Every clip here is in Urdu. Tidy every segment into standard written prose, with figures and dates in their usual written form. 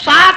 7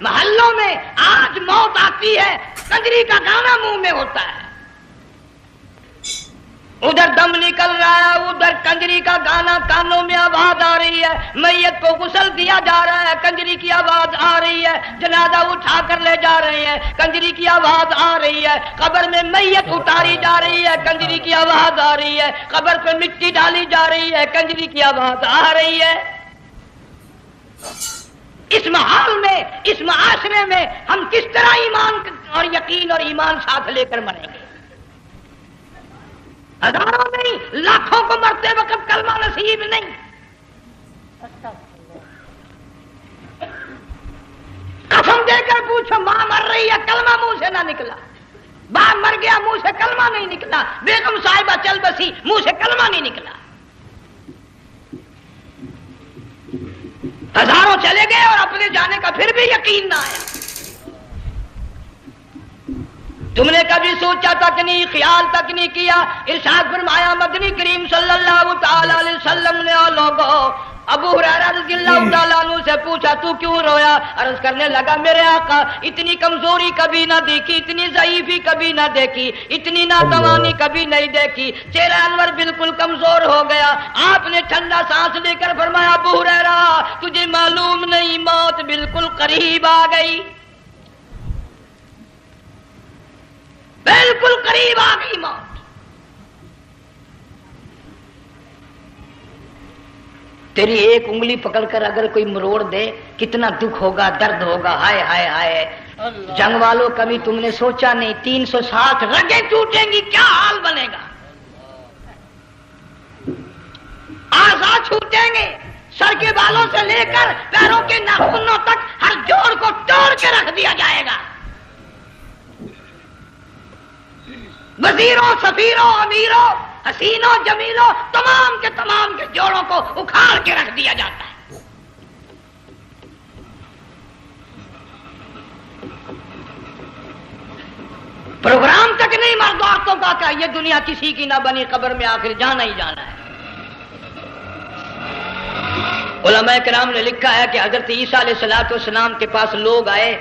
محلوں میں آج موت آتی ہے، کنجری کا گانا منہ میں ہوتا ہے، ادھر دم نکل رہا ہے، ادھر کنجری کا گانا کانوں میں آواز آ رہی ہے، میت کو غسل دیا جا رہا ہے، کنجری کی آواز آ رہی ہے، جنازہ اٹھا کر لے جا رہے ہیں، کنجری کی آواز آ رہی ہے، قبر میں میت اتاری جا رہی ہے، کنجری کی آواز آ رہی ہے، قبر پہ مٹی ڈالی جا رہی ہے، کنجری کی آواز آ رہی ہے۔ اس محال میں، اس معاشرے میں ہم کس طرح ایمان اور یقین اور ایمان ساتھ لے کر مریں گے؟ ہزاروں نہیں، لاکھوں کو مرتے وقت کلمہ نصیب نہیں۔ قسم دے کر پوچھو، ماں مر رہی ہے، کلمہ منہ سے نہ نکلا، باپ مر گیا، منہ سے کلمہ نہیں نکلا، بیگم صاحبہ چل بسی، منہ سے کلمہ نہیں نکلا، ہزاروں چلے گئے اور اپنے جانے کا پھر بھی یقین نہ آیا۔ تم نے کبھی سوچا تک نہیں، خیال تک نہیں کیا؟ ارشاد فرمایا مدنی کریم صلی اللہ تعالی علیہ وسلم نے اور لوگوں ابو ہریرہ رضی اللہ تعالیٰ عنہ سے پوچھا تو کیوں رویا؟ عرض کرنے لگا میرے آقا اتنی کمزوری کبھی نہ دیکھی، اتنی ضعیفی کبھی نہ دیکھی، اتنی ناتوانی کبھی نہیں دیکھی، چہرہ انور بالکل کمزور ہو گیا۔ آپ نے ٹھنڈا سانس لے کر فرمایا ابو ہریرہ تجھے معلوم نہیں موت بالکل قریب آ گئی، بالکل قریب آ گئی موت۔ تیری ایک انگلی پکڑ کر اگر کوئی مروڑ دے کتنا دکھ ہوگا، درد ہوگا، ہائے ہائے ہائے۔ جنگ والوں کبھی تم نے سوچا نہیں 360 رگیں ٹوٹیں گی کیا حال بنے گا، اعضاء چھوٹیں گے، سر کے بالوں سے لے کر پیروں کے ناخنوں تک ہر جوڑ کو توڑ کے رکھ دیا جائے گا، وزیروں، سفیروں، امیروں، حسینوں، جمیلوں، تمام کے جوڑوں کو اکھاڑ کے رکھ دیا جاتا ہے۔ پروگرام تک نہیں مرد عورتوں کا کہ یہ دنیا کسی کی نہ بنی، قبر میں آخر جانا ہی جانا ہے۔ علماء کرام نے لکھا ہے کہ حضرت عیسیٰ علیہ السلام کے پاس لوگ آئے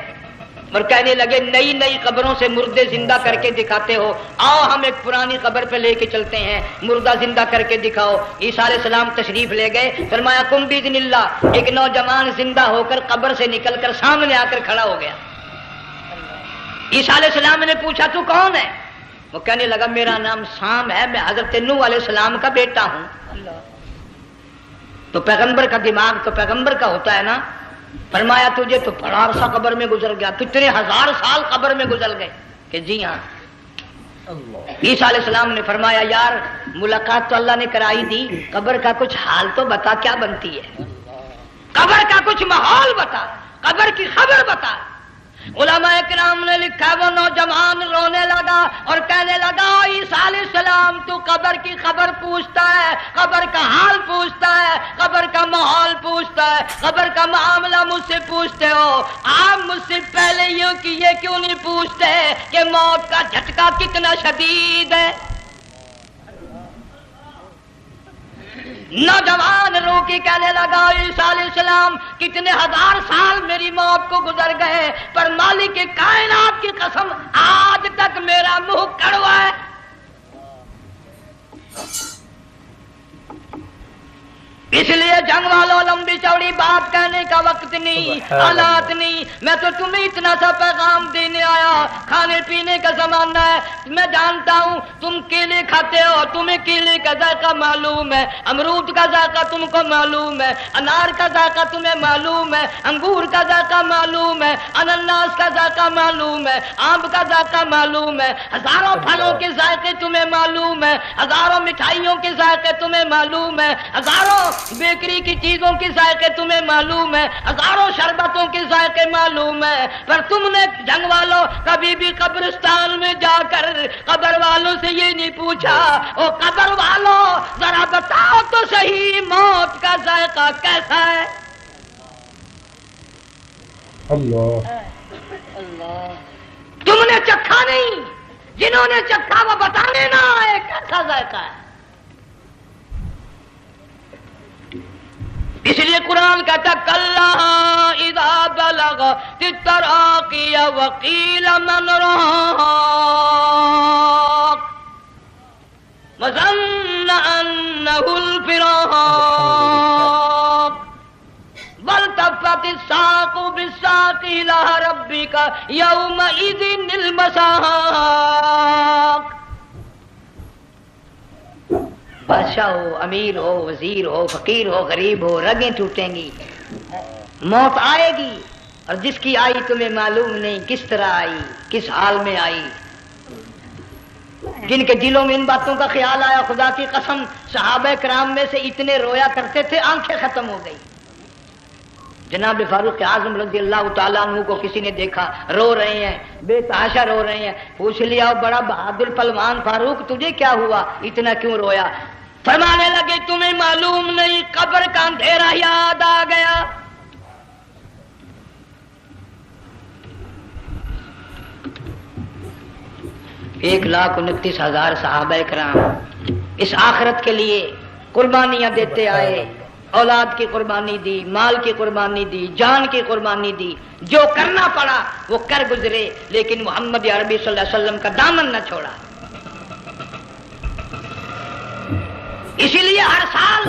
اور کہنے لگے نئی نئی قبروں سے مردے زندہ کر کے دکھاتے ہو، آؤ ہم ایک پرانی قبر پہ لے کے چلتے ہیں، مردہ زندہ کر کے دکھاؤ۔ عیسیٰ علیہ السلام تشریف لے گئے، فرمایا کم باذن اللہ، ایک نوجوان زندہ ہو کر قبر سے نکل کر سامنے آ کر کھڑا ہو گیا۔ عیسیٰ علیہ السلام نے پوچھا تو کون ہے؟ وہ کہنے لگا میرا نام سام ہے، میں حضرت نوح علیہ السلام کا بیٹا ہوں۔ تو پیغمبر کا دماغ تو پیغمبر کا ہوتا ہے نا۔ فرمایا تجھے تو بڑا عرصہ قبر میں گزر گیا، کتنے ہزار سال قبر میں گزر گئے؟ کہ جی ہاں۔ عیسیٰ علیہ السلام نے فرمایا یار ملاقات تو اللہ نے کرائی دی، قبر کا کچھ حال تو بتا کیا بنتی ہے، قبر کا کچھ ماحول بتا، قبر کی خبر بتا۔ علماء کرام نے لکھا وہ نوجوان رونے لگا اور کہنے لگا عیسیٰ علیہ السلام تو قبر کی خبر پوچھتا ہے، قبر کا حال پوچھتا ہے، قبر کا ماحول پوچھتا ہے، قبر کا معاملہ مجھ سے پوچھتے ہو، آپ مجھ سے پہلے یہ کیوں نہیں پوچھتے کہ موت کا جھٹکا کتنا شدید ہے؟ نوجوان رو کے کہنے لگا عیسیٰ علیہ السلام کتنے ہزار سال میری موت کو گزر گئے، پر مالک کائنات کی قسم آج تک میرا منہ کڑوا ہے۔ اس لیے جنگ والوں لمبی چوڑی بات کہنے کا وقت نہیں، حالات نہیں، میں تو تمہیں اتنا سا پیغام دینے آیا، کھانے پینے کا زمانہ ہے، میں جانتا ہوں تم کیلے کھاتے ہو، تمہیں کیلے کا ذائقہ معلوم ہے، امرود کا ذائقہ تم کو معلوم ہے، انار کا ذائقہ تمہیں معلوم ہے، انگور کا ذائقہ معلوم ہے، انناس کا ذائقہ معلوم ہے، آم کا ذائقہ معلوم ہے، ہزاروں پھلوں کے ذائقے تمہیں معلوم ہے، ہزاروں مٹھائیوں کے ذائقے تمہیں معلوم ہے، ہزاروں بیکری کی چیزوں کے ذائقے تمہیں معلوم ہے، ہزاروں شربتوں کے ذائقے معلوم ہے، پر تم نے جنگ والوں کبھی بھی قبرستان میں جا کر قبر والوں سے یہ نہیں پوچھا او قبر والوں ذرا بتاؤ تو صحیح موت کا ذائقہ کیسا ہے؟ اللہ تم نے چکھا نہیں، جنہوں نے چکھا وہ بتانے نہ آئے کیسا ذائقہ ہے۔ اس لیے قرآن کہتا کلا اذا بلغت التراقي وقيل من راق وظن انه الفراق والتفت الساق بالساق الى ربك يومئذ المساق. بادشاہ ہو، امیر ہو، وزیر ہو، فقیر ہو، غریب ہو، رگیں ٹوٹیں گی، موت آئے گی، اور جس کی آئی تمہیں معلوم نہیں کس طرح آئی، کس حال میں آئی. جن کے دلوں میں ان باتوں کا خیال آیا، خدا کی قسم صحابہ کرام میں سے اتنے رویا کرتے تھے آنکھیں ختم ہو گئی. جناب فاروق اعظم رضی اللہ تعالیٰ عنہ کو کسی نے دیکھا رو رہے ہیں، بے تحاشا رو رہے ہیں. پوچھ لیا بڑا بہادر پہلوان فاروق تجھے کیا ہوا، اتنا کیوں رویا؟ فرمانے لگے تمہیں معلوم نہیں قبر کا اندھیرا یاد آ گیا. ایک 1,29,000 صحابہ کرام اس آخرت کے لیے قربانیاں دیتے آئے، اولاد کی قربانی دی، مال کی قربانی دی، جان کی قربانی دی، جو کرنا پڑا وہ کر گزرے، لیکن محمد عربی صلی اللہ علیہ وسلم کا دامن نہ چھوڑا. اسی لیے ہر سال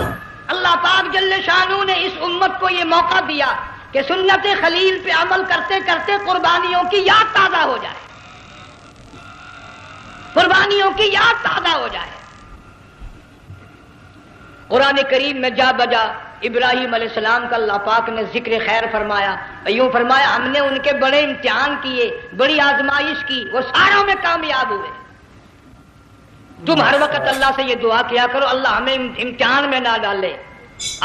اللہ پاک جل شانہ نے اس امت کو یہ موقع دیا کہ سنت خلیل پہ عمل کرتے کرتے قربانیوں کی یاد تازہ ہو جائے، قربانیوں کی یاد تازہ ہو جائے. قرآن کریم میں جا بجا ابراہیم علیہ السلام کا اللہ پاک نے ذکر خیر فرمایا، یوں فرمایا ہم نے ان کے بڑے امتحان کیے، بڑی آزمائش کی، وہ ساروں میں کامیاب ہوئے. تم ہر وقت اللہ سے یہ دعا کیا کرو اللہ ہمیں امتحان میں نہ ڈالے،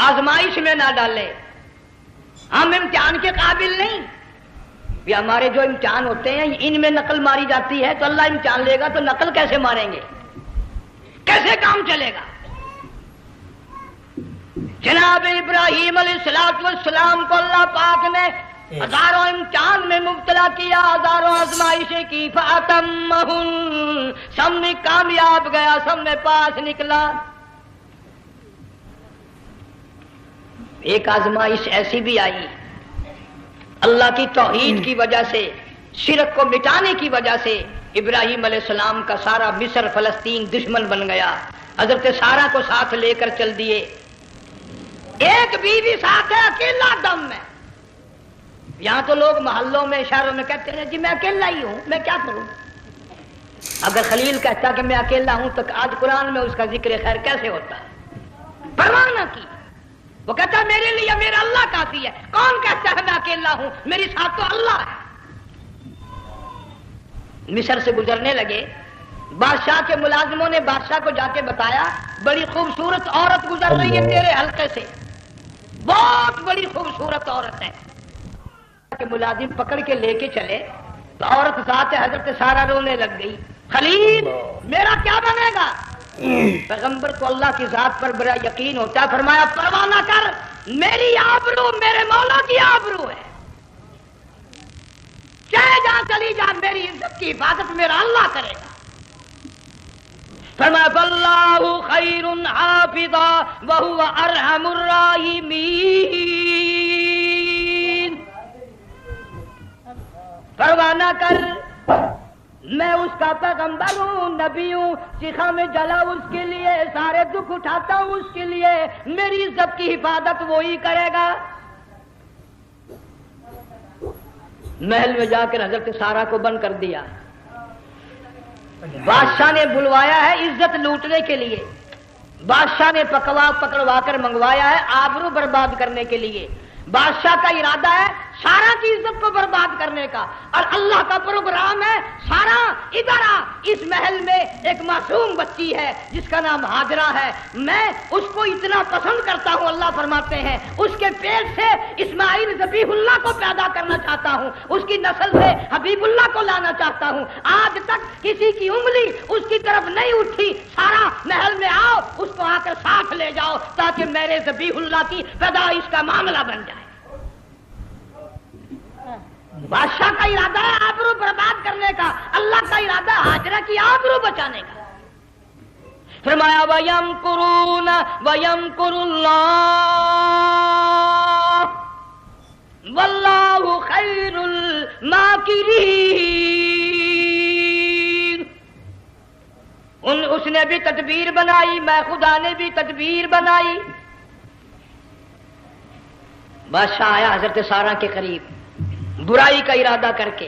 آزمائش میں نہ ڈالے. ہم امتحان کے قابل نہیں، یہ ہمارے جو امتحان ہوتے ہیں ان میں نقل ماری جاتی ہے، تو اللہ امتحان لے گا تو نقل کیسے ماریں گے، کیسے کام چلے گا؟ جناب ابراہیم علیہ السلام کو اللہ پاک نے ہزاروں امتحان میں مبتلا کیا، ہزاروں آزمائشیں کی، فَأَتَمَّهُنْ سب میں کامیاب گیا، سب میں پاس نکلا. ایک آزمائش ایسی بھی آئی اللہ کی توحید کی وجہ سے، شرک کو مٹانے کی وجہ سے ابراہیم علیہ السلام کا سارا مصر فلسطین دشمن بن گیا. حضرت سارہ کو ساتھ لے کر چل دیے، ایک بیوی ساتھ ہے اکیلا دم میں. یہاں تو لوگ محلوں میں شہروں میں کہتے ہیں جی میں اکیلا ہی ہوں، میں کیا کروں. اگر خلیل کہتا کہ میں اکیلا ہوں تو آج قرآن میں اس کا ذکر خیر کیسے ہوتا ہے؟ پرواہ نہ کی، وہ کہتا ہے میرے لیے میرا اللہ کافی ہے. کون کہتا ہے میں اکیلا ہوں، میری ساتھ تو اللہ ہے. مصر سے گزرنے لگے، بادشاہ کے ملازموں نے بادشاہ کو جا کے بتایا بڑی خوبصورت عورت گزر رہی ہے تیرے حلقے سے، بہت بڑی خوبصورت عورت ہے. کہ ملازم پکڑ کے لے کے چلے تو عورت ذات حضرت سارہ رونے لگ گئی. خلیل میرا کیا بنے گا؟ پیغمبر کو اللہ کی ذات پر بڑا یقین ہوتا ہے، فرمایا پرواہ نہ کر، میری آبرو میرے مولا کی آبرو ہے، چاہے جہاں چلی جا میری عزت کی حفاظت میرا اللہ کرے گا. فرمایا فاللہ خیر حافظا وہو ارحم الراحمین. پرواہ نہ کر، میں اس کا پیغمبر ہوں، نبی ہوں، شیخا میں جلا اس کے لیے، سارے دکھ اٹھاتا ہوں اس کے لیے، میری عزت کی حفاظت وہی کرے گا. محل میں جا کر حضرت سارہ کو بند کر دیا. بادشاہ نے بلوایا ہے عزت لوٹنے کے لیے، بادشاہ نے پکڑوا کر منگوایا ہے آبرو برباد کرنے کے لیے. بادشاہ کا ارادہ ہے سارا کی عزت کو برباد کرنے کا، اور اللہ کا پروگرام ہے سارا ادھر آ، اس محل میں ایک معصوم بچی ہے جس کا نام ہاجرہ ہے، میں اس کو اتنا پسند کرتا ہوں، اللہ فرماتے ہیں اس کے پیٹ سے اسماعیل ذبیح اللہ کو پیدا کرنا چاہتا ہوں، اس کی نسل سے حبیب اللہ کو لانا چاہتا ہوں. آج تک کسی کی انگلی اس کی طرف نہیں اٹھی. سارا محل میں آؤ، اس کو آ کر ساتھ لے جاؤ تاکہ میرے ذبیح اللہ کی پیدائش کا معاملہ بن جائے. بادشاہ کا ارادہ ہے آبرو برباد کرنے کا، اللہ کا ارادہ ہاجرہ کی آبرو بچانے کا. فرمایا وَيَمْكُرُونَ وَيَمْكُرُ اللَّهُ واللہ خیر الماکرین. اس نے بھی تدبیر بنائی، میں خدا نے بھی تدبیر بنائی. بادشاہ آیا حضرت سارہ کے قریب برائی کا ارادہ کر کے.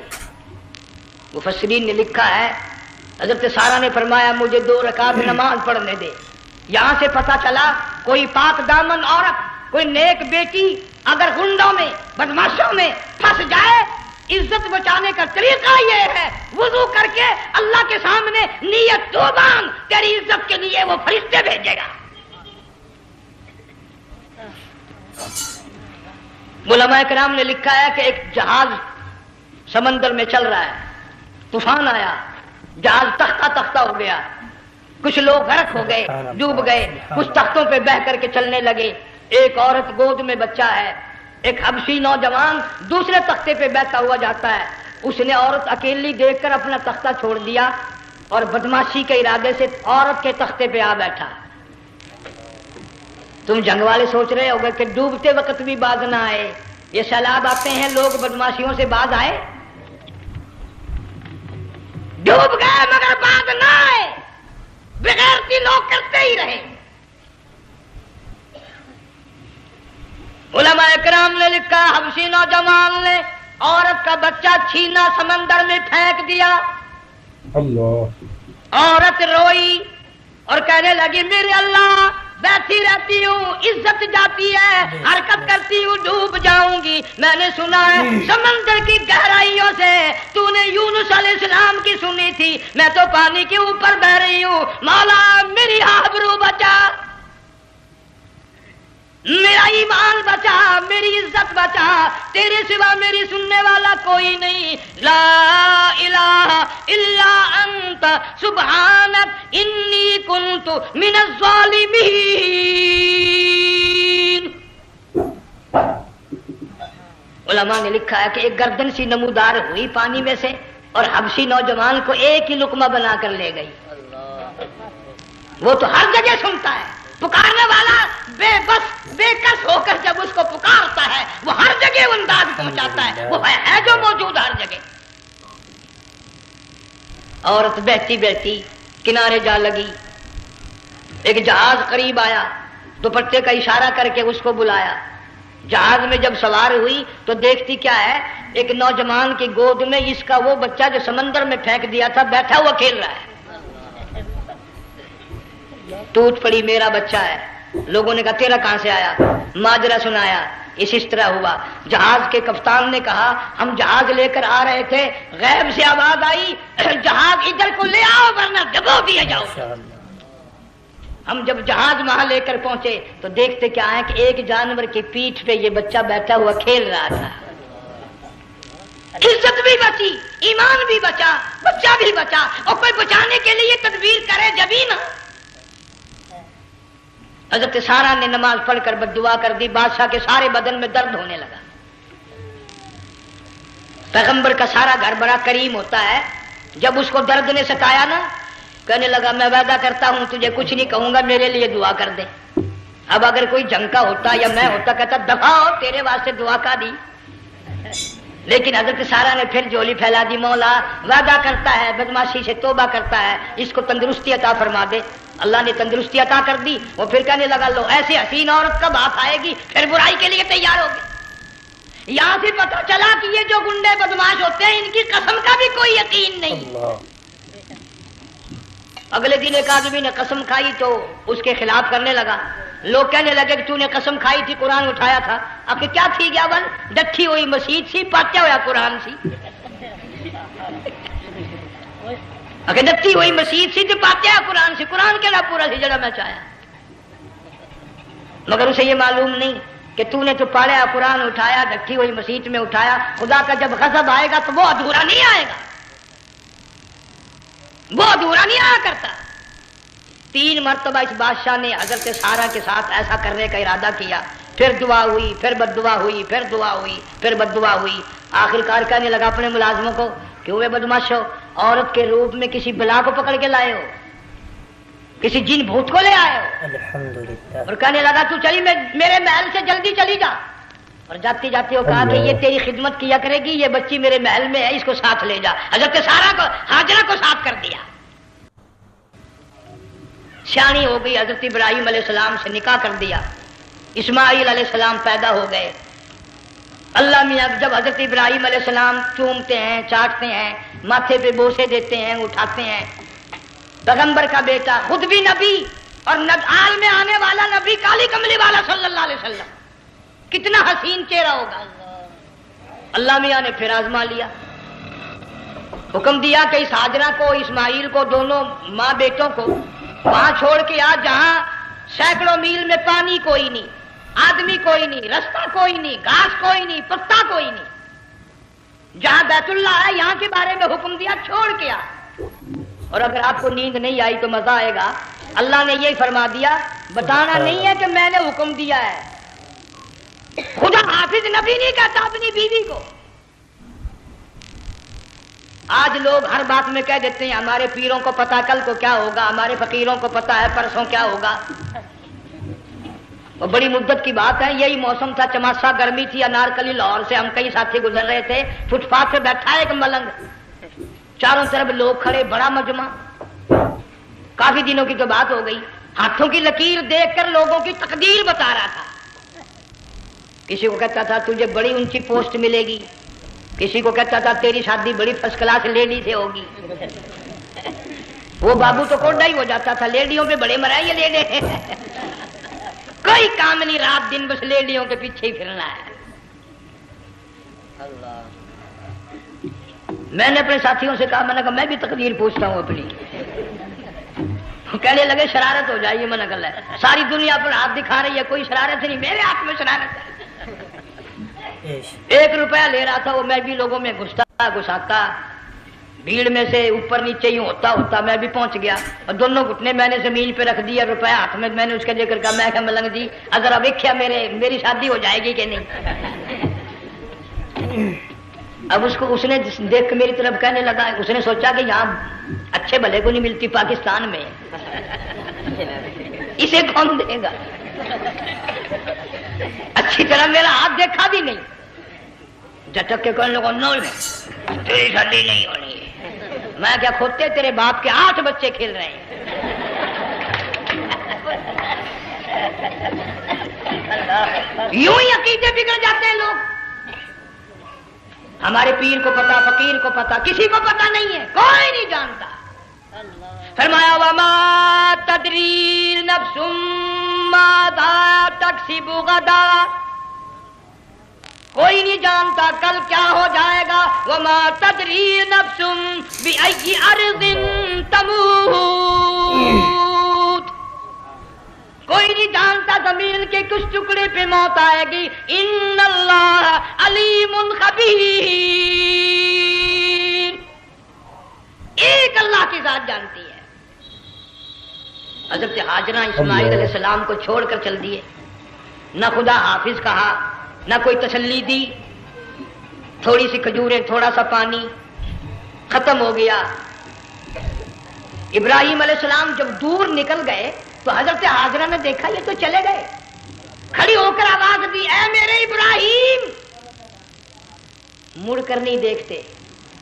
مفسرین نے لکھا ہے حضرت سارہ نے فرمایا مجھے 2 رکعت نماز پڑھنے دے. یہاں سے پتہ چلا کوئی پاک دامن عورت، کوئی نیک بیٹی اگر گنڈوں میں بدماشوں میں پھنس جائے، عزت بچانے کا طریقہ یہ ہے وضو کر کے اللہ کے سامنے نیت تو باندھ، تیری عزت کے لیے وہ فرشتے بھیجے گا. علماء کرام نے لکھا ہے کہ ایک جہاز سمندر میں چل رہا ہے، طوفان آیا، جہاز تختہ تختہ ہو گیا، کچھ لوگ غرق ہو گئے، ڈوب گئے، کچھ تختوں پہ بہ کر کے چلنے لگے. ایک عورت گود میں بچہ ہے، ایک حبشی نوجوان دوسرے تختے پہ بیٹھا ہوا جاتا ہے. اس نے عورت اکیلی دیکھ کر اپنا تختہ چھوڑ دیا اور بدماشی کے ارادے سے عورت کے تختے پہ آ بیٹھا. تم جنگ والے سوچ رہے ہوگے کہ ڈوبتے وقت بھی باز نہ آئے، یہ سیلاب آتے ہیں لوگ بدماشیوں سے باز آئے؟ ڈوب گئے مگر باز نہ آئے، بغیرتی لوگ کرتے ہی رہے. علماء کرام نے لکھا حبشی نوجوان نے عورت کا بچہ چھینا سمندر میں پھینک دیا. اللہ. عورت روئی اور کہنے لگی میرے اللہ بیٹھی رہتی ہوں، عزت جاتی ہے، حرکت کرتی ہوں ڈوب جاؤں گی. میں نے سنا ہے سمندر کی گہرائیوں سے تو نے یونس علیہ السلام کی سنی تھی، میں تو پانی کے اوپر بہ رہی ہوں. مولا میری آبرو بچا، میرا ایمان بچا، میری عزت بچا، تیرے سوا میری سننے والا کوئی نہیں. لا الہ الا انت سبحانک انی کنت من الظالمین. علماء نے لکھا ہے کہ ایک گردن سی نمودار ہوئی پانی میں سے اور حبشی نوجوان کو ایک ہی لقمہ بنا کر لے گئی. وہ تو ہر جگہ سنتا ہے، پکارنے والا بے بس بے کس ہو کر جب اس کو پکارتا ہے وہ ہر جگہ انداز پہنچاتا ہے، وہ ہے جو موجود ہر جگہ. عورت بہتی بہتی کنارے جا لگی. ایک جہاز قریب آیا، دوپٹے کا اشارہ کر کے اس کو بلایا. جہاز میں جب سوار ہوئی تو دیکھتی کیا ہے، ایک نوجوان کی گود میں اس کا وہ بچہ جو سمندر میں پھینک دیا تھا بیٹھا ہوا کھیل رہا ہے. ٹوٹ پڑی میرا بچہ ہے. لوگوں نے کہا تیرا کہاں سے آیا؟ ماجرا سنایا. اس طرح ہوا. جہاز کے کپتان نے کہا ہم جہاز لے کر آ رہے تھے، غیب سے آواز آئی جہاز ادھر کو لے آؤ ورنہ ڈبو دیا جاؤ. ہم جب جہاز وہاں لے کر پہنچے تو دیکھتے کیا ہے کہ ایک جانور کی پیٹھ پہ یہ بچہ بیٹھا ہوا کھیل رہا تھا. عزت بھی بچی، ایمان بھی بچا، بچہ بھی بچا. اور کوئی بچانے کے لیے تدبیر کرے جبھی نا. حضرت سارہ نے نماز پڑھ کر بد دعا کر دی. بادشاہ کے سارے بدن میں درد ہونے لگا. پیغمبر کا سارا گھر بڑا کریم ہوتا ہے. جب اس کو درد نے ستایا نا، کہنے لگا میں وعدہ کرتا ہوں تجھے کچھ نہیں کہوں گا، میرے لیے دعا کر دے. اب اگر کوئی جنگ کا ہوتا یا میں ہوتا کہتا دفع ہو، تیرے واسطے دعا کا دی. لیکن حضرت سارہ نے پھر جولی پھیلا دی، مولا وعدہ کرتا ہے، بدماشی سے توبہ کرتا ہے، اس کو تندرستی عطا فرما دے. اللہ نے تندرستی عطا کر دی. وہ پھر کہنے لگا لو ایسی حسین عورت کب ہاتھ آئے گی، پھر برائی کے لیے تیار ہو گئے. یہاں سے پتہ چلا کہ یہ جو گنڈے بدماش ہوتے ہیں ان کی قسم کا بھی کوئی یقین نہیں. اگلے دن ایک آدمی نے قسم کھائی تو اس کے خلاف کرنے لگا. لوگ کہنے لگے کہ تو نے قسم کھائی تھی، قرآن اٹھایا تھا. اب کیا تھی گیا بل ڈٹھی ہوئی مسجد سی، پاٹیا ہوا قرآن سی. اگر ڈٹھی ہوئی مسجد سی تو پاٹیا قرآن سی. قرآن کے نام پورا سی جڑا میں چاہیا. مگر اسے یہ معلوم نہیں کہ تو نے تو پاڑیا قرآن اٹھایا، ڈٹھی ہوئی مسجد میں اٹھایا. خدا کا جب غضب آئے گا تو وہ ادھورا نہیں آئے گا، وہ ادھورا نہیں آیا کرتا. 3 مرتبہ اس بادشاہ نے حضرت سارہ کے ساتھ ایسا کرنے کا ارادہ کیا. پھر دعا ہوئی، پھر بد دعا ہوئی، پھر دعا ہوئی، پھر بد دعا ہوئی. آخر کار کہنے لگا اپنے ملازموں کو کہ وہ بدماش ہو، عورت کے روپ میں کسی بلا کو پکڑ کے لائے ہو، کسی جن بھوت کو لے آئے ہو. اور کہنے لگا تو چلی میرے محل سے جلدی چلی جا. اور جاتے جاتے وہ کہا کہ یہ تیری خدمت کیا کرے گی، یہ بچی میرے محل میں ہے، اس کو ساتھ لے جا۔ حضرت سارہ کو، ہاجرہ کو ساتھ کر دیا۔ سیانی ہو گئی، حضرت ابراہیم علیہ السلام سے نکاح کر دیا، اسماعیل علیہ السلام پیدا ہو گئے۔ اللہ میاں جب حضرت ابراہیم علیہ السلام چومتے ہیں، چاٹتے ہیں، ماتھے پہ بوسے دیتے ہیں، اٹھاتے ہیں، پیغمبر کا بیٹا، خود بھی نبی اور آل میں آنے والا نبی، کالی کملی والا صلی اللہ علیہ وسلم، کتنا حسین چہرہ ہوگا۔ اللہ میاں نے پھر آزما لیا، حکم دیا کہ اس ہاجرہ کو، اسماعیل کو، دونوں ماں بیٹوں کو وہاں چھوڑ کے آ جہاں سینکڑوں میل میں پانی کوئی نہیں، آدمی کوئی نہیں، رستہ کوئی نہیں، گھاس کوئی نہیں، پتا کوئی نہیں، جہاں بیت اللہ ہے یہاں کے بارے میں حکم دیا، چھوڑ کے آ۔ اور اگر آپ کو نیند نہیں آئی تو مزہ آئے گا، اللہ نے یہی فرما دیا، بتانا نہیں ہے کہ میں نے حکم دیا ہے۔ خدا حافظ نبی نہیں کہتا اپنی بیوی کو۔ آج لوگ ہر بات میں کہہ دیتے ہیں ہمارے پیروں کو پتا کل کو کیا ہوگا، ہمارے فقیروں کو پتا ہے پرسوں کیا ہوگا۔ اور بڑی مدت کی بات ہے، یہی موسم تھا، چماسا گرمی تھی، انارکلی لاہور سے ہم کئی ساتھی گزر رہے تھے، فٹ پاتھ پہ بیٹھا ایک ملنگ، چاروں طرف لوگ کھڑے، بڑا مجمع، کافی دنوں کی تو بات ہو گئی، ہاتھوں کی لکیر دیکھ کر لوگوں کی تقدیر بتا رہا تھا۔ کسی کو کہتا تھا تجھے بڑی اونچی پوسٹ ملے گی، کسی کو کہتا تھا تیری شادی بڑی فرسٹ کلاس لیڈی سے ہوگی۔ وہ بابو تو کوڈا ہی ہو جاتا تھا، لیڈیوں پہ بڑے مرائے یہ لیڈے، کوئی کام نہیں، رات دن بس لیڈیوں کے پیچھے ہی پھرنا ہے۔ میں نے اپنے ساتھیوں سے کہا، میں نے کہا میں بھی تقدیر پوچھتا ہوں اپنی۔ کہنے لگے شرارت ہو جائے گی، میں نے کہا ساری دنیا پر ہاتھ دکھا رہی ہے، کوئی شرارت نہیں، میرے ہاتھ میں شرارت ہے۔ 1 روپیہ لے رہا تھا وہ، میں بھی لوگوں میں گھساتا، بھیڑ میں سے اوپر نیچے ہی ہوتا ہوتا میں بھی پہنچ گیا، اور دونوں گھٹنے میں نے زمین پہ رکھ دیا، روپیہ ہاتھ میں نے اس کے ذکر کہا، میں کہ ملنگ جی اگر اب ویکھیا میری شادی ہو جائے گی کہ نہیں۔ اب اس نے دیکھ کے میری طرف کہنے لگا، اس نے سوچا کہ یہاں اچھے بھلے کو نہیں ملتی پاکستان میں، اسے کون دے گا؟ اچھی طرح میرا ہاتھ دیکھا بھی نہیں، جھٹک کے کہنے لگا نہیں تیری شادی نہیں ہونی۔ میں کیا کھوتے، تیرے باپ کے 8 بچے کھیل رہے ہیں۔ یوں ہی عقیدے بگڑ جاتے ہیں لوگ۔ ہمارے پیر کو پتا، فقیر کو پتا، کسی کو پتا نہیں ہے، کوئی نہیں جانتا۔ فرمایا وما تدری نفس ماذا تکسب غدا، کوئی نہیں جانتا کل کیا ہو جائے گا۔ وما تدری نفس بأي أرض تموت، کوئی نہیں جانتا زمین کے کس ٹکڑے پہ موت آئے گی۔ ان اللہ علیم خبیر، ایک اللہ کی ذات جانتی ہے۔ حضرت ہاجرہ اسماعیل علیہ السلام کو چھوڑ کر چل دیے، نہ خدا حافظ کہا، نہ کوئی تسلی دی، تھوڑی سی کھجوریں، تھوڑا سا پانی، ختم ہو گیا۔ ابراہیم علیہ السلام جب دور نکل گئے تو حضرت ہاجرہ نے دیکھا یہ تو چلے گئے، کھڑی ہو کر آواز دی، اے میرے ابراہیم۔ مڑ کر نہیں دیکھتے۔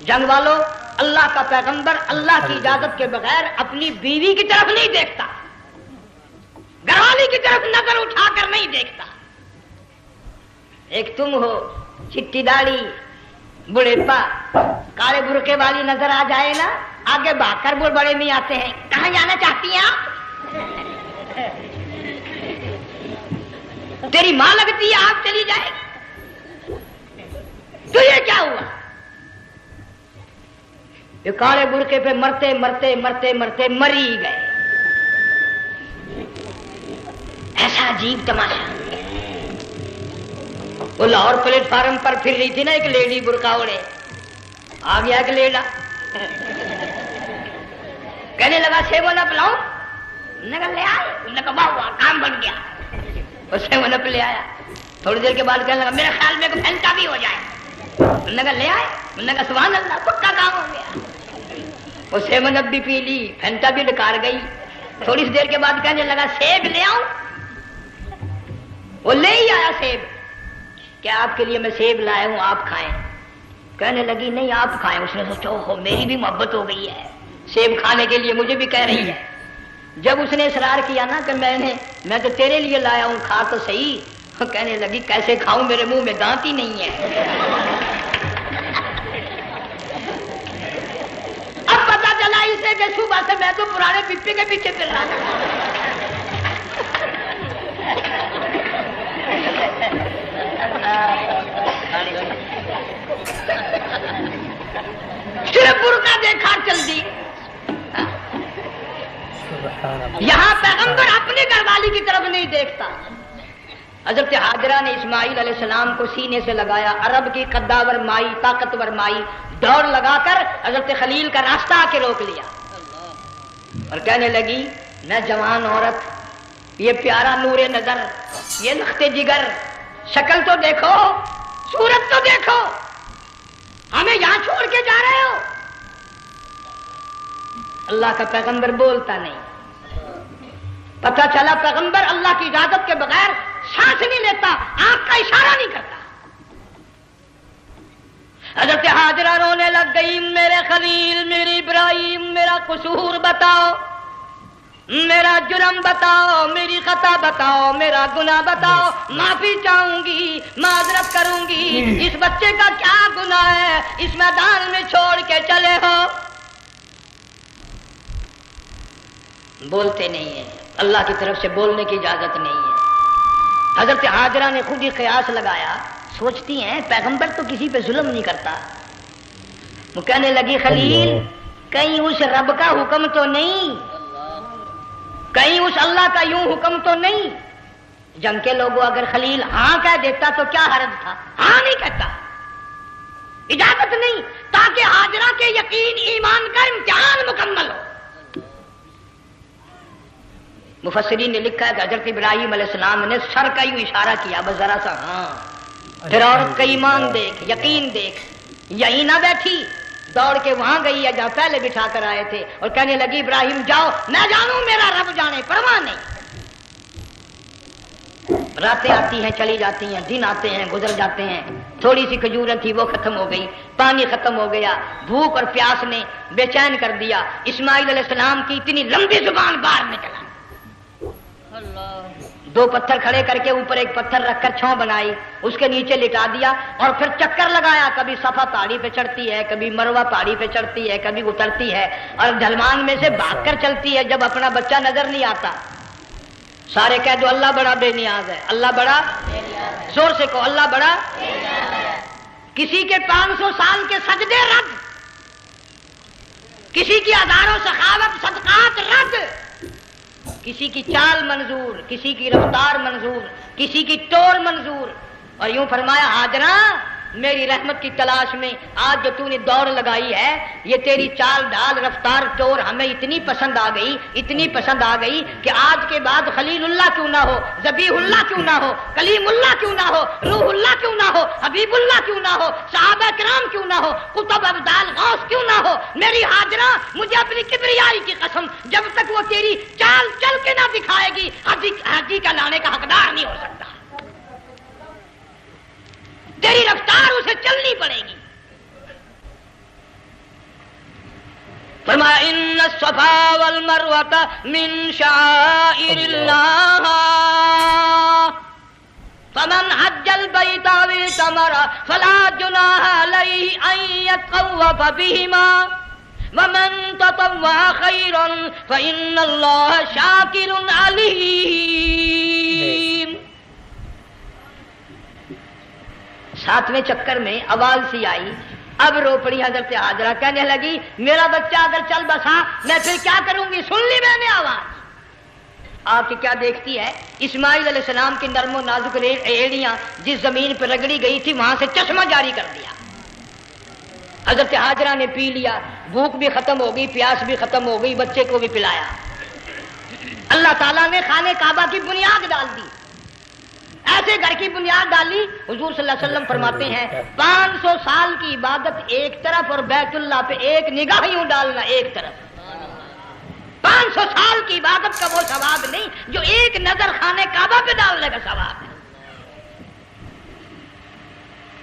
جنگ والوں، اللہ کا پیغمبر اللہ کی اجازت کے بغیر اپنی بیوی کی طرف نہیں دیکھتا، گھر والی کی طرف نظر اٹھا کر نہیں دیکھتا۔ ایک تم ہو، چٹی داڑھی، بڑھے پا، کالے برقعے والی نظر آ جائے نا، آگے بھاگ کر بڑے میں آتے ہیں، کہاں جانا چاہتی ہیں آپ؟ تیری ماں لگتی ہے، آپ چلی جائے تو یہ کیا ہوا؟ یہ کالے برقعے پہ مرتے مرتے مرتے مرتے مری گئے۔ ایسا عجیب تماشا۔ وہ لاہور پلیٹ فارم پر پھر رہی تھی نا ایک لیڈی برقع اوڑے، آ گیا ایک لیڈا، کہنے لگا سیون اپ لاؤ، نے کہا لے آئے، نے کہا واہ کام بن گیا، وہ سیون اپ لے آیا۔ تھوڑی دیر کے بعد کہنے لگا میرے خیال میں کوئی پھینٹا بھی ہو جائے، نے کہا لے آئے، نے کہا سبحان اللہ پکا کام ہو گیا۔ وہ سیون اپ بھی پی لی، پھینٹا بھی ڈکار گئی۔ تھوڑی سی دیر کے بعد کہنے لگا سیب لے آؤں، وہ لے ہی آیا سیب۔ کہ آپ کے لیے میں سیب لایا ہوں آپ کھائیں. کہنے لگی نہیں آپ کھائیں. اس نے سوچا اوہ میری بھی محبت ہو گئی ہے, سیب کھانے کے لیے مجھے بھی کہہ رہی ہے. جب اس نے اصرار کیا نا کہ میں تو تیرے لیے لایا ہوں کھا تو صحیح, کہنے لگی کیسے کھاؤں میرے منہ میں دانت ہی نہیں ہے. اب پتا چلا اسے کہ صبح سے میں تو پرانے پپی کے پیچھے پھر رہا تھا. صرف برقع دیکھا چل دی. یہاں پیغمبر اپنے گھر والی کی طرف نہیں دیکھتا. حضرت حاجرہ نے اسماعیل علیہ السلام کو سینے سے لگایا. عرب کی قداور مائی, طاقتور مائی, دوڑ لگا کر حضرت خلیل کا راستہ آ کے روک لیا اور کہنے لگی میں جوان عورت, یہ پیارا نور نظر, یہ لخت جگر, شکل تو دیکھو, صورت تو دیکھو, ہمیں یہاں چھوڑ کے جا رہے ہو. اللہ کا پیغمبر بولتا نہیں. پتہ چلا پیغمبر اللہ کی اجازت کے بغیر سانس نہیں لیتا, آنکھ کا اشارہ نہیں کرتا. حضرت حاجرہ رونے لگ گئی, میرے خلیل, میری ابراہیم, میرا قصور بتاؤ, میرا جرم بتاؤ, میری خطا بتاؤ, میرا گناہ بتاؤ, معافی چاہوں گی, معذرت کروں گی. اس بچے کا کیا گناہ ہے اس میدان میں چھوڑ کے چلے ہو؟ بولتے نہیں ہیں, اللہ کی طرف سے بولنے کی اجازت نہیں ہے. حضرت حاجرہ نے خود ہی قیاس لگایا, سوچتی ہیں پیغمبر تو کسی پہ ظلم نہیں کرتا. وہ کہنے لگی خلیل کہیں اس رب کا حکم تو نہیں, کہیں اس اللہ کا یوں حکم تو نہیں. جنگ کے لوگوں اگر خلیل ہاں کہہ دیتا تو کیا حرج تھا, ہاں نہیں کہتا, اجازت نہیں, تاکہ حاجرہ کے یقین ایمان کا امتحان مکمل ہو. مفسرین نے لکھا ہے کہ حضرت ابراہیم علیہ السلام نے سر کا یوں اشارہ کیا, بس ذرا سا ہاں. پھر عورت کا ایمان دیکھ, یقین دیکھ, یہی نہ بیٹھی, دوڑ کے وہاں گئی ہے جہاں پہلے بٹھا کر آئے تھے اور کہنے لگی ابراہیم جاؤ, میں جانوں میرا رب جانے, پرواہ نہیں. راتیں آتی ہیں چلی جاتی ہیں, دن آتے ہیں گزر جاتے ہیں. تھوڑی سی کھجوریں تھی وہ ختم ہو گئی, پانی ختم ہو گیا, بھوک اور پیاس نے بے چین کر دیا. اسماعیل علیہ السلام کی اتنی لمبی زبان باہر نکلا. دو پتھر کھڑے کر کے اوپر ایک پتھر رکھ کر چھاؤں بنائی, اس کے نیچے لٹا دیا اور پھر چکر لگایا. کبھی صفا پہاڑی پہ چڑھتی ہے, کبھی مروہ پہاڑی پہ چڑھتی ہے, کبھی اترتی ہے اور ڈھلوان میں سے بھاگ کر چلتی ہے جب اپنا بچہ نظر نہیں آتا. سارے کہہ دو اللہ بڑا بے نیاز ہے, اللہ بڑا, زور سے کہو اللہ بڑا. کسی کے 500 سال کے سجدے رد, کسی کی ہزاروں سخاوت صدقات رد, کسی کی چال منظور, کسی کی رفتار منظور, کسی کی ٹور منظور. اور یوں فرمایا حاجرہ میری رحمت کی تلاش میں آج جو تو نے دوڑ لگائی ہے, یہ تیری چال ڈال رفتار ٹور ہمیں اتنی پسند آ گئی, اتنی پسند آ گئی کہ آج کے بعد خلیل اللہ کیوں نہ ہو, ذبیح اللہ کیوں نہ ہو, کلیم اللہ کیوں نہ ہو, روح اللہ کیوں نہ ہو, حبیب اللہ کیوں نہ ہو, صحابہ کرام کیوں نہ ہو, قطب ابدال غوث کیوں نہ ہو. میری حاجرہ مجھے اپنی کبریائی کی قسم, جب تک وہ تیری چال چل کے نہ دکھائے گی حاجی کا لانے کا حقدار نہیں ہو سکتا. تیری رفتار اسے چلنی پڑے گی. فرمایا ان الصفا والمروہ من شعائر اللہ فمن حج البیت او اعتمر فلا جناح علیہ ان یطوف بہما ومن تطوع خیرا فإن اللہ شاکر علیم. 7ویں چکر میں آواز سی آئی, اب رو پڑی حضرت حاجرہ, کہنے لگی میرا بچہ اگر چل بسا میں پھر کیا کروں گی. سن لی میں نے آواز. آپ کی کیا دیکھتی ہے, اسماعیل علیہ السلام کی نرم و نازک ایڑیاں جس زمین پہ رگڑی گئی تھی وہاں سے چشمہ جاری کر دیا. حضرت حاجرہ نے پی لیا, بھوک بھی ختم ہو گئی, پیاس بھی ختم ہو گئی, بچے کو بھی پلایا. اللہ تعالیٰ نے خانہ کعبہ کی بنیاد ڈال دی, ایسے گھر کی بنیاد ڈالی. حضور صلی اللہ علیہ وسلم فرماتے ہیں 500 سال کی عبادت ایک طرف اور بیت اللہ پہ ایک نگاہ یوں ڈالنا ایک طرف. 500 سال کی عبادت کا وہ ثواب نہیں جو ایک نظر خانہ کعبہ پہ ڈالنے کا ثواب ہے.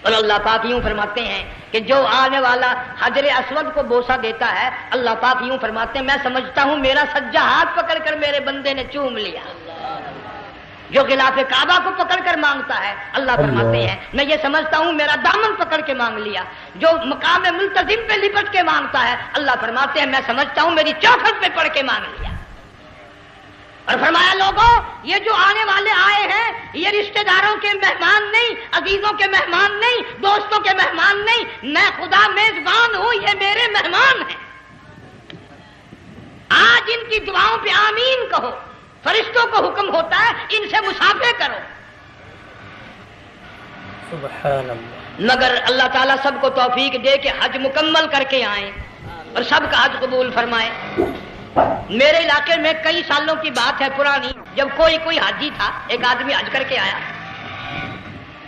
اور اللہ پاک یوں فرماتے ہیں کہ جو آنے والا حجر اسود کو بوسہ دیتا ہے، اللہ پاک یوں فرماتے ہیں میں سمجھتا ہوں میرا سجا ہاتھ پکڑ کر میرے بندے نے چوم لیا۔ جو غلاف کعبہ کو پکڑ کر مانگتا ہے، اللہ فرماتے ہیں میں یہ سمجھتا ہوں میرا دامن پکڑ کے مانگ لیا۔ جو مقام ملتزم پہ لپٹ کے مانگتا ہے، اللہ فرماتے ہیں میں سمجھتا ہوں میری چوکھٹ پہ پڑ کے مانگ لیا۔ اور فرمایا لوگوں یہ جو آنے والے آئے ہیں یہ رشتہ داروں کے مہمان نہیں، عزیزوں کے مہمان نہیں، دوستوں کے مہمان نہیں، میں خدا میزبان ہوں، یہ میرے مہمان ہیں۔ آج ان کی دعاؤں پہ آمین کہو، فرشتوں کو حکم ہوتا ہے ان سے مسافے کرو۔ سبحان اللہ۔ مگر اللہ تعالیٰ سب کو توفیق دے کہ حج مکمل کر کے آئیں اور سب کا حج قبول فرمائے۔ میرے علاقے میں کئی سالوں کی بات ہے پرانی، جب کوئی حاجی تھا، ایک آدمی حج کر کے آیا،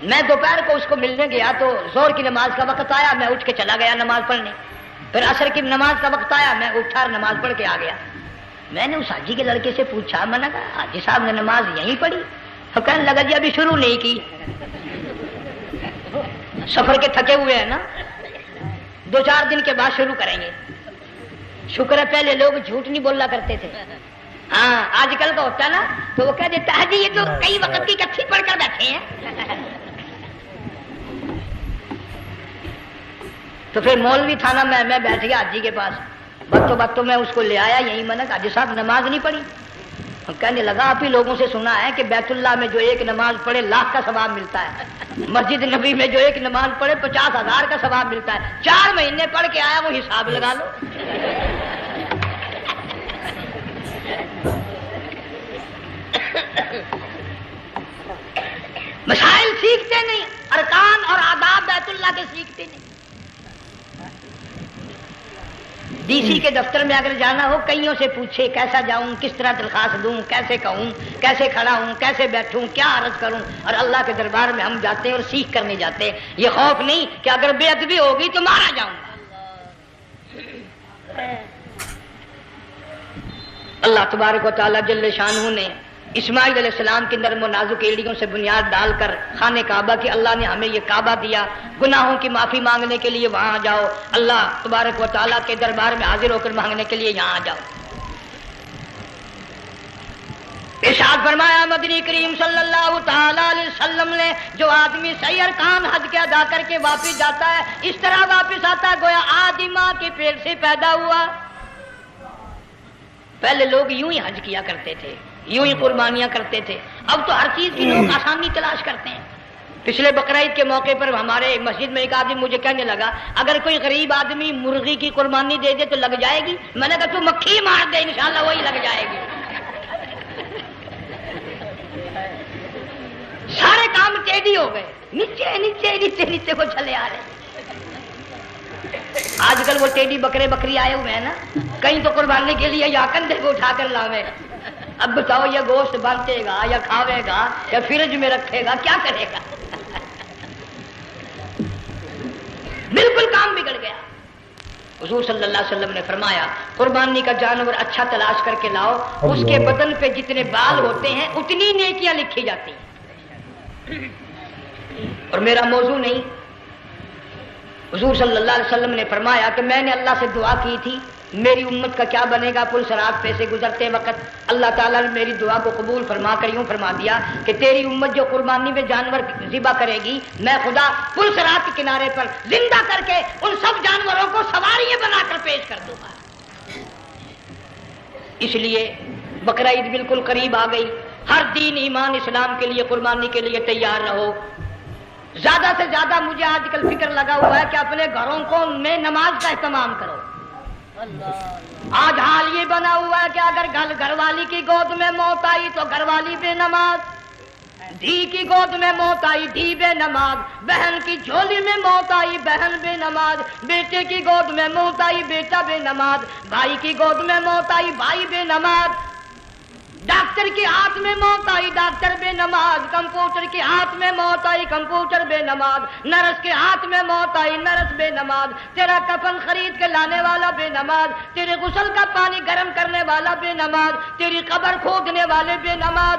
میں دوپہر کو اس کو ملنے گیا تو ظہر کی نماز کا وقت آیا، میں اٹھ کے چلا گیا نماز پڑھنے۔ پھر عصر کی نماز کا وقت آیا، میں اٹھا اور نماز پڑھ کے آ گیا۔ میں نے اس حاجی کے لڑکے سے پوچھا، میں نے کہا حاجی صاحب نے نماز یہیں پڑھی؟ تو کہنے لگا جی ابھی شروع نہیں کی، سفر کے تھکے ہوئے ہیں نا، 2-4 دن کے بعد شروع کریں گے۔ شکر ہے پہلے لوگ جھوٹ نہیں بولا کرتے تھے، ہاں آج کل کا ہوتا ہے نا تو وہ کہہ دیتا ہے جی یہ تو کئی وقت کی کچھی پڑھ کر بیٹھے ہیں۔ تو پھر مولوی تھا نا، میں بیٹھ گیا حاجی کے پاس، باتوں میں اس کو لے آیا، یہی میں نے کہا حاجی صاحب نماز نہیں پڑھی؟ کہنے لگا آپ ہی لوگوں سے سنا ہے کہ بیت اللہ میں جو ایک نماز پڑھے 1,00,000 کا ثواب ملتا ہے، مسجد نبی میں جو ایک نماز پڑھے 50,000 کا ثواب ملتا ہے۔ 4 مہینے پڑھ کے آیا، وہ حساب لگا لو۔ مسائل سیکھتے نہیں، ارکان اور آداب بیت اللہ کے سیکھتے نہیں۔ ڈی سی کے دفتر میں اگر جانا ہو کئیوں سے پوچھے کیسا جاؤں، کس طرح درخواست دوں، کیسے کہوں، کیسے کھڑا ہوں، کیسے بیٹھوں، کیا عرض کروں، اور اللہ کے دربار میں ہم جاتے ہیں اور سیکھ کرنے جاتے ہیں۔ یہ خوف نہیں کہ اگر بے ادبی ہوگی تو مارا جاؤں گا۔ اللہ تبارک و تعالیٰ جل شانہ نے اسماعیل علیہ السلام کی نرم و نازک ایڑیوں سے بنیاد ڈال کر خانہ کعبہ کی، اللہ نے ہمیں یہ کعبہ دیا، گناہوں کی معافی مانگنے کے لیے وہاں جاؤ، اللہ تبارک و تعالیٰ کے دربار میں حاضر ہو کر مانگنے کے لیے یہاں جاؤ۔ ارشاد فرمایا مدنی کریم صلی اللہ تعالی علیہ وسلم نے جو آدمی صحیح ارکان حج کے ادا کر کے واپس جاتا ہے اس طرح واپس آتا ہے گویا آدھی ماں کے پیٹ سے پیدا ہوا۔ پہلے لوگ یوں ہی حج کیا کرتے تھے، یوں ہی قربانیاں کرتے تھے، اب تو ہر چیز کی لوگ آسانی تلاش کرتے ہیں۔ پچھلے بقرعید کے موقع پر ہمارے مسجد میں ایک آدمی مجھے کہنے لگا اگر کوئی غریب آدمی مرغی کی قربانی دے دے تو لگ جائے گی؟ میں نے کہا تو مکھی مار دے انشاءاللہ وہی لگ جائے گی۔ سارے کام ٹیڑھی ہو گئے، نیچے نیچے نیچے نیچے کو چلے آ رہے۔ آج کل وہ ٹیڑھی بکرے بکری آئے ہوئے ہیں نا، کہیں تو قربانی کے لیے یا کندھے کو اٹھا کر لاوے۔ اب بتاؤ یہ گوشت بانٹے گا یا کھاوے گا یا فریج میں رکھے گا، کیا کرے گا؟ بالکل کام بگڑ گیا۔ حضور صلی اللہ علیہ وسلم نے فرمایا قربانی کا جانور اچھا تلاش کر کے لاؤ، اس کے بدن پہ جتنے بال ہوتے ہیں اتنی نیکیاں لکھی جاتی ہیں۔ اور میرا موضوع نہیں، حضور صلی اللہ علیہ وسلم نے فرمایا کہ میں نے اللہ سے دعا کی تھی میری امت کا کیا بنے گا، پل صراط پہ سے گزرتے وقت اللہ تعالیٰ نے میری دعا کو قبول فرما کر یوں فرما دیا کہ تیری امت جو قربانی میں جانور ذبح کرے گی میں خدا پل صراط کے کنارے پر زندہ کر کے ان سب جانوروں کو سواریاں بنا کر پیش کر دوں گا۔ اس لیے بقرعید بالکل قریب آ گئی، ہر دین ایمان اسلام کے لیے قربانی کے لیے تیار رہو۔ زیادہ سے زیادہ مجھے آج کل فکر لگا ہوا ہے کہ اپنے گھروں کو میں نماز کا اہتمام کرو۔ آج حال یہ بنا ہوا ہے کہ اگر گھر والی کی گود میں موت آئی تو گھر والی بے نماز، دھی کی گود میں موت آئی دھی بے نماز، بہن کی جھولی میں موت آئی بہن بے نماز، بیٹے کی گود میں موت آئی بیٹا بے نماز، بھائی کی گود میں موت آئی بھائی بے نماز، ڈاکٹر کے ہاتھ میں موت آئی ڈاکٹر بے نماز، کمپیوٹر کے ہاتھ میں موت آئی کمپیوٹر بے نماز، نرس کے ہاتھ میں موت آئی نرس بے نماز، تیرا کفن خرید کے لانے والا بے نماز، تیرے غسل کا پانی گرم کرنے والا بے نماز، تیری قبر کھودنے والے بے نماز،